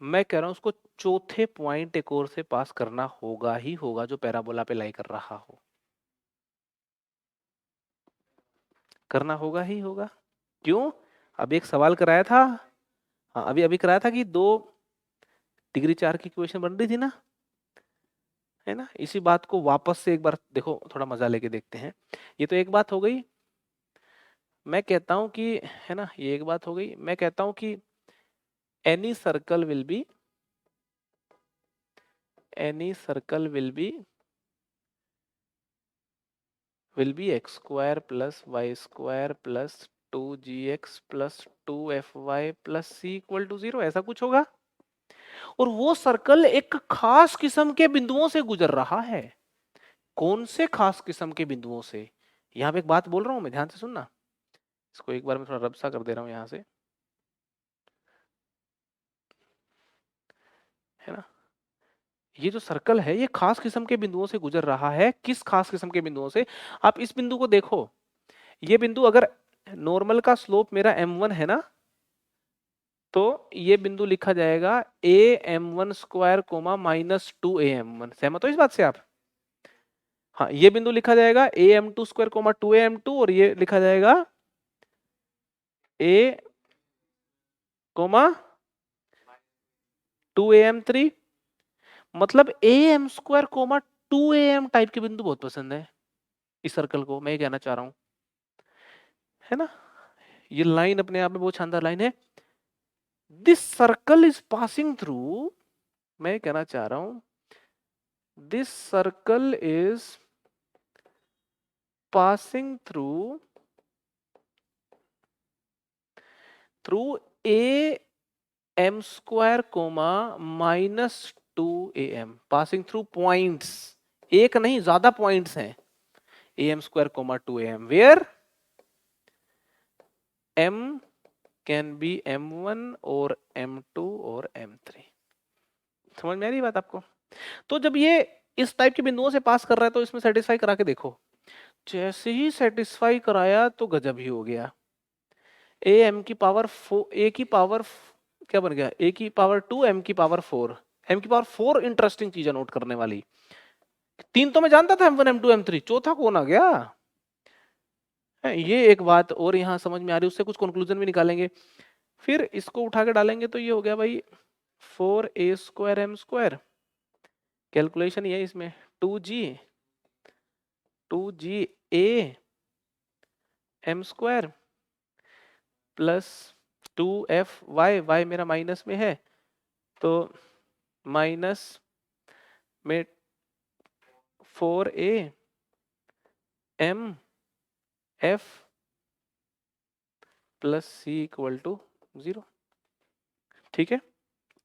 मैं कह रहा हूं उसको चौथे पॉइंट एक और से पास करना होगा ही होगा, जो पैराबोला पे लाई कर रहा हो, करना होगा ही होगा। क्यों? अब एक सवाल कराया था, हाँ अभी अभी कराया था कि 2 डिग्री 4 की इक्वेशन बन रही थी ना, है ना? इसी बात को वापस से एक बार देखो, थोड़ा मजा लेके देखते हैं। ये तो एक बात हो गई मैं कहता हूं कि, है ना, ये एक बात हो गई। मैं कहता हूं कि any circle will be x square plus y square plus 2gx plus 2fy plus c equal to 0, ऐसा कुछ होगा। और वो सर्कल एक खास किस्म के बिंदुओं से गुजर रहा है। कौन से खास किस्म के बिंदुओं से? यहां पे एक बात बोल रहा हूं मैं, ध्यान से सुनना। इसको एक बार मैं थोड़ा रब सा कर दे रहा हूं यहां से, है ना। ये जो सर्कल है ये खास किस्म के बिंदुओं से गुजर रहा है। किस खास किस्म के बिंदुओं से? आप इस बिंदु को देखो। ये बिंदु अगर नॉर्मल का स्लोप मेरा m1 है ना, तो ये बिंदु लिखा जाएगा am1 स्क्वायर कोमा -2am1। सहमत हो इस बात से आप? हाँ, ये बिंदु लिखा जाएगा am2 स्क्वायर कोमा 2am2, और ये लिखा जाएगा a कोमा 2am3। मतलब am square comma 2am type के बिंदु बहुत पसंद है इस सर्कल को, मैं ये कहना चाह रहा हूं, है ना। ये लाइन अपने आप में बहुत शानदार लाइन है। This circle is passing through, मैं कहना चाह रहा हूं, this circle is passing through a m square comma -2am, passing through points. एक नहीं, ज्यादा पॉइंट्स हैं। am square comma 2am, where m can be m1 और m2 और m3। समझ में आ रही बात आपको? तो जब ये इस टाइप के बिंदुओं से पास कर रहा है तो इसमें सेटिस्फाई करा के देखो। जैसे ही सेटिस्फाई कराया तो गजब ही हो गया। a की पावर क्या बन गया? a की पावर 2, m की पावर 4। m की पावर 4 इंटरेस्टिंग चीज नोट करने वाली। 3 तो मैं जानता था, m1 m2 m3, चौथा कौन आ गया? ये एक बात और यहाँ समझ में आ रही, उससे कुछ कंक्लूजन भी निकालेंगे। फिर इसको उठा के डालेंगे तो ये हो गया भाई 4a square m square. Calculation ये है इसमें 2g a m square plus 2f y मेरा माइनस में है, तो माइनस में 4a m f plus c equal to 0। ठीक है?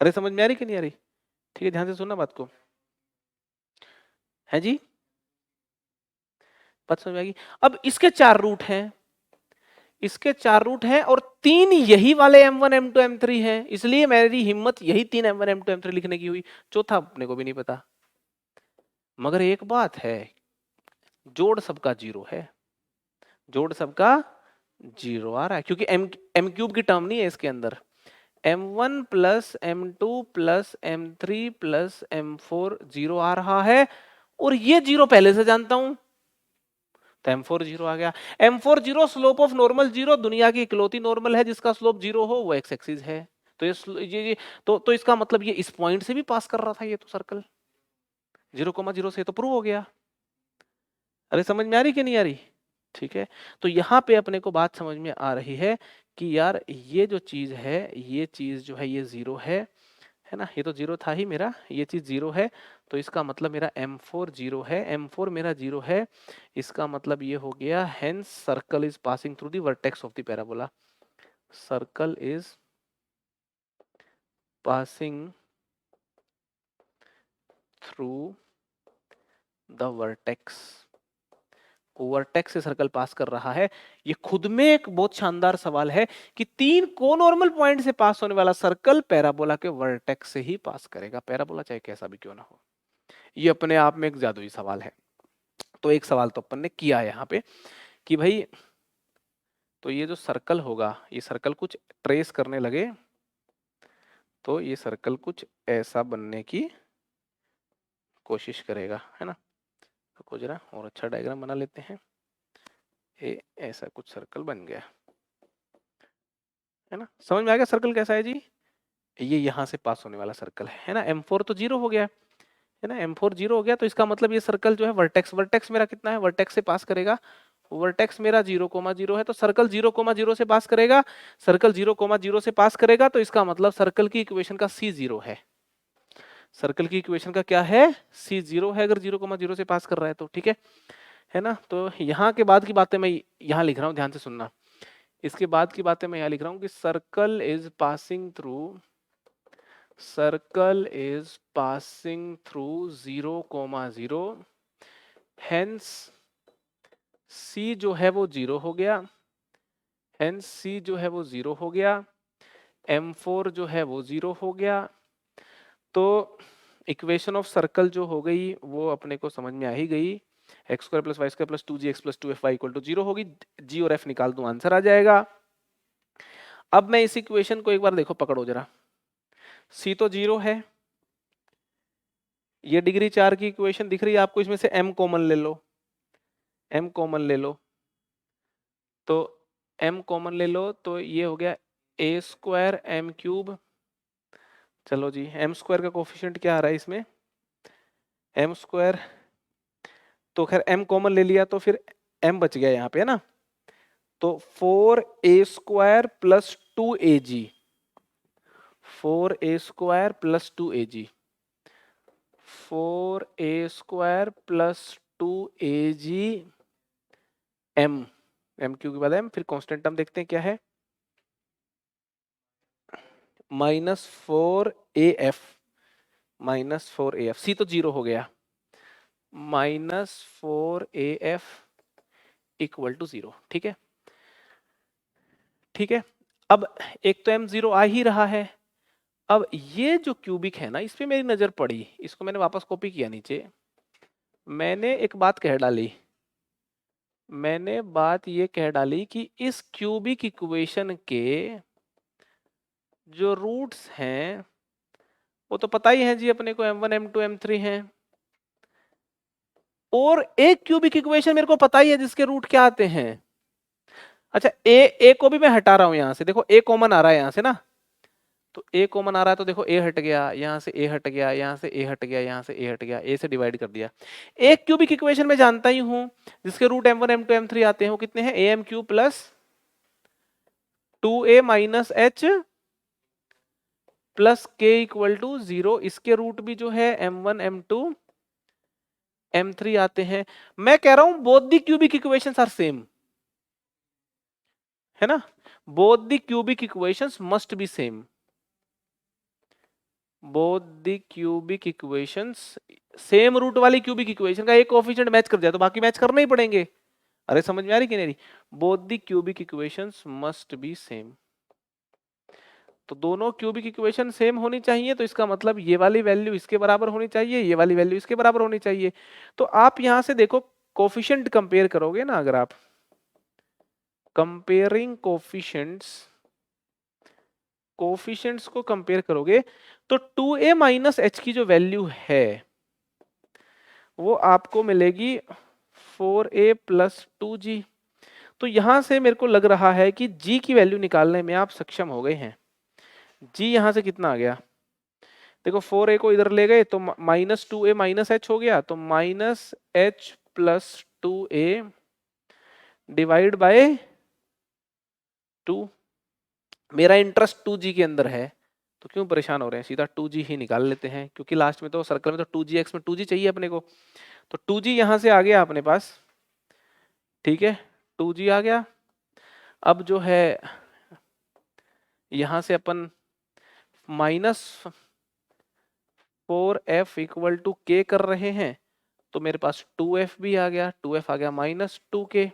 अरे समझ में आ रही कि नहीं आ रही? ठीक है, ध्यान से सुनना बात को। है जी? बात समझ में आएगी? अब इसके 4 रूट हैं, इसके 4 रूट हैं, और 3 यही वाले m1 m2 m3 हैं, इसलिए मेरी हिम्मत यही 3 m1 m2 m3 लिखने की हुई। चौथा अपने को भी नहीं पता। मगर एक बात है, जोड़ सबका 0 है, जोड़ सबका 0 आ रहा है, क्योंकि m क्यूब की टर्म नहीं है इसके अंदर। m1 plus m2 plus m3 plus m4 0 आ रहा है, और ये 0 पहले से जानता हूं, तो m4 0 आ गया। m4 0, स्लोप ऑफ नॉर्मल 0, दुनिया की इकलौती नॉर्मल है जिसका स्लोप 0 हो, वो x एक्सिस है। तो ये तो इसका मतलब ये इस पॉइंट से भी पास कर रहा था ये तो सर्कल 0,0 से, तो प्रूव हो गया। अरे समझ में आ रही कि नहीं आ रही? ठीक है, तो यहाँ पे अपने को बात समझ में आ रही है कि यार ये जो चीज है, ये चीज जो है ये 0 है ना। ये तो 0 था ही मेरा, ये चीज 0 है, तो इसका मतलब मेरा m4 0 है, m4 मेरा 0 है। इसका मतलब ये हो गया, hence circle is passing through the vertex of the parabola. Circle is passing through the vertex, vertex से सर्कल पास कर रहा है। ये खुद में एक बहुत शानदार सवाल है कि 3 कोनॉर्मल पॉइंट से पास होने वाला सर्कल पैराबोला के वर्टेक्स से ही पास करेगा, पैराबोला चाहे कैसा भी क्यों ना हो। ये अपने आप में एक जादुई सवाल है। तो एक सवाल तो अपन ने किया है यहाँ पे कि भाई, तो ये जो सर्कल होगा, ये सर्कल कुछ ट्रेस करने लगे तो ये सर्कल कुछ ऐसा बनने की कोशिश करेगा, है ना। तो कुछ जरा और अच्छा डायग्राम बना लेते हैं। ये ऐसा कुछ सर्कल बन गया, है ना। समझ में आ गया सर्कल कैसा है जी? ये यहाँ से पास होने वाला सर्कल है ना। m4 तो 0 हो गया, है ना। m4 0 हो गया, तो इसका मतलब ये सर्कल जो है वर्टेक्स, वर्टेक्स मेरा कितना है, वर्टेक्स से पास करेगा वर्टेक्स मेरा 0,0 है, तो सर्कल 0,0 से पास करेगा, सर्कल 0,0 से पास करेगा, तो इसका मतलब सर्कल की इक्वेशन का सी 0 है। सर्कल की इक्वेशन का क्या है, सी 0 है, अगर 0,0 से पास कर रहा है तो, ठीक है ना। तो यहाँ के बाद की बातें मैं यहाँ लिख रहा हूँ, ध्यान से सुनना। इसके बाद की बातें मैं यहाँ लिख रहा हूँ कि circle is passing through 0,0, hence C जो है वो 0 हो गया, हेंस सी जो है वो 0 हो गया, M4 जो है वो 0 हो गया। तो इक्वेशन ऑफ सर्कल जो हो गई वो अपने को समझ में आ ही गई, x square plus Y square plus 2gx plus 2fy equal to 0 होगी। जी और एफ निकाल दूं, आंसर आ जाएगा। अब मैं इस इक्वेशन को एक बार देखो, पकड़ो जरा। सी तो 0 है, ये डिग्री 4 की इक्वेशन दिख रही है आपको, इसमें से m कॉमन ले लो, m कॉमन ले लो, तो m कॉमन ले लो, तो ये हो गया a स्क्वायर m क्यूब। चलो जी, m स्क्वायर का कोफिशिएंट क्या आ रहा है इसमें, m स्क्वायर, तो खैर m कॉमन ले लिया तो फिर m बच गया यहाँ पे, है ना। तो 4a square plus 2ag, 4a square plus 2ag, 4a square plus 2ag m, m Q के बाद m, फिर कांस्टेंट टर्म देखते हैं क्या है, -4af, -4af, सी तो 0 हो गया, -4af इक्वल टू 0, ठीक है, ठीक है। अब एक तो m 0 आ ही रहा है, अब ये जो क्यूबिक है ना, इस पे मेरी नजर पड़ी, इसको मैंने वापस कॉपी किया नीचे, मैंने एक बात कह डाली, मैंने बात ये कह डाली कि इस क्यूबिक इक्वेशन के जो रूट्स हैं वो तो पता ही है जी अपने को, m1 m2 m3 हैं, और एक क्यूबिक इक्वेशन मेरे को पता ही है जिसके रूट क्या आते हैं। अच्छा, ए को भी मैं हटा रहा हूं यहां से, देखो ए कॉमन आ रहा है यहां से ना, तो ए कॉमन आ रहा है, तो देखो ए हट गया, यहाँ से ए हट गया, यहाँ से ए हट गया, यहाँ से ए हट गया, ए से डिवाइड कर दिया। एक क्यूबिक इक्वेशन में जानता ही हूं जिसके रूट m1 m2 m3 आते हैं, वो कितने हैं, am cube plus 2a minus h plus k equal to 0। इसके रूट भी जो है m1 m2 m3 आते हैं। मैं कह रहा हूं both the cubic equations are same, है ना, both the cubic equations must be same, both the cubic equations, same root वाली क्यूबिक इक्वेशन का एक कोएफिशिएंट मैच कर जाए तो बाकी मैच करने ही पड़ेंगे। अरे समझ में आ रही कि नहीं, both the cubic equations must be same, तो दोनों क्यूबिक इक्वेशन सेम होनी चाहिए, तो इसका मतलब ये वाली वैल्यू इसके बराबर होनी चाहिए, ये वाली वैल्यू इसके बराबर होनी चाहिए। तो आप यहां से देखो कोफिशिएंट कंपेयर करोगे ना, अगर आप कंपेयरिंग कोफिशिएंट्स को कंपेयर करोगे, तो 2a माइनस h की जो वैल्यू है वो आपको मिलेगी 4a प्लस 2g। तो यहां से मेरे को लग रहा है कि g की वैल्यू निकालने में आप सक्षम हो गए हैं। g यहां से कितना आ गया, देखो 4a को इधर ले गए तो -2a माइनस h हो गया, तो -h plus 2a divide by 2। मेरा इंटरेस्ट 2g के अंदर है, तो क्यों परेशान हो रहे हैं, सीधा 2g ही निकाल लेते हैं, क्योंकि लास्ट में तो सर्कल में तो 2gx में 2g चाहिए अपने को, तो 2g यहां से आ गया अपने पास, ठीक है, 2g आ गया। अब जो है यहां से अपन -4f इक्वल टू k कर रहे हैं, तो मेरे पास 2f भी आ गया, 2f आ गया -2k,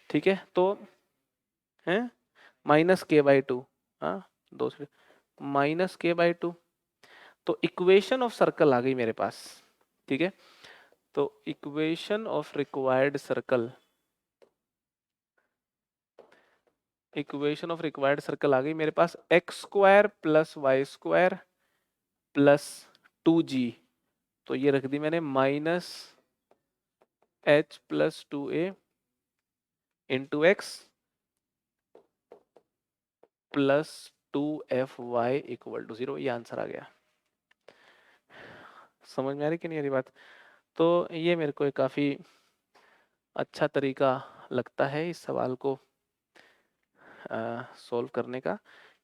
ठीक है, तो है -k/2, हाँ दो -k/2, तो इक्वेशन ऑफ सर्कल आ गई मेरे पास, ठीक है। तो equation of required circle, equation of required circle आ गई मेरे पास, X square plus Y square plus 2g, तो ये रख दी मैंने -h plus 2a into X plus 2fy equal to 0, ये आंसर आ गया। समझ में आ रही कि नहीं आ रही बात, तो ये मेरे को एक काफी अच्छा तरीका लगता है इस सवाल को सोल्व करने का।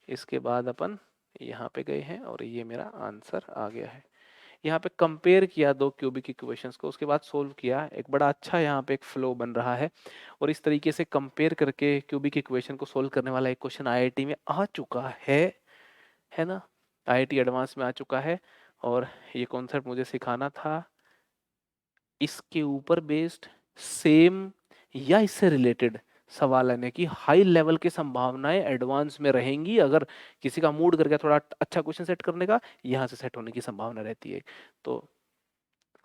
इसके बाद अपन यहाँ पे गए हैं और ये मेरा आंसर आ गया है। यहाँ पे कंपेयर किया दो क्यूबिक इक्वेशंस को, उसके बाद सोल्व किया। एक बड़ा अच्छा यहाँ पे एक फ्लो बन रहा है और इस तरीके से कंपेयर करके क्यूबिक इक्वेशन को सोल्व करने वाला एक क्वेश्चन आईआईटी में आ चुका है ना। आईआईटी एडवांस में आ चुका है और ये कॉन्सेप्ट मुझे सिखाना था। इसके ऊपर बेस्ड सेम या इससे रिलेटेड सवाल आने की हाई लेवल की संभावनाएं एडवांस में रहेंगी। अगर किसी का मूड करके थोड़ा अच्छा क्वेश्चन सेट करने का, यहाँ से सेट होने की संभावना रहती है। तो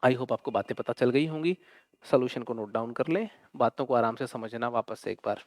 आई होप आपको बातें पता चल गई होंगी। सोल्यूशन को नोट डाउन कर लें, बातों को आराम से समझना वापस से एक बार।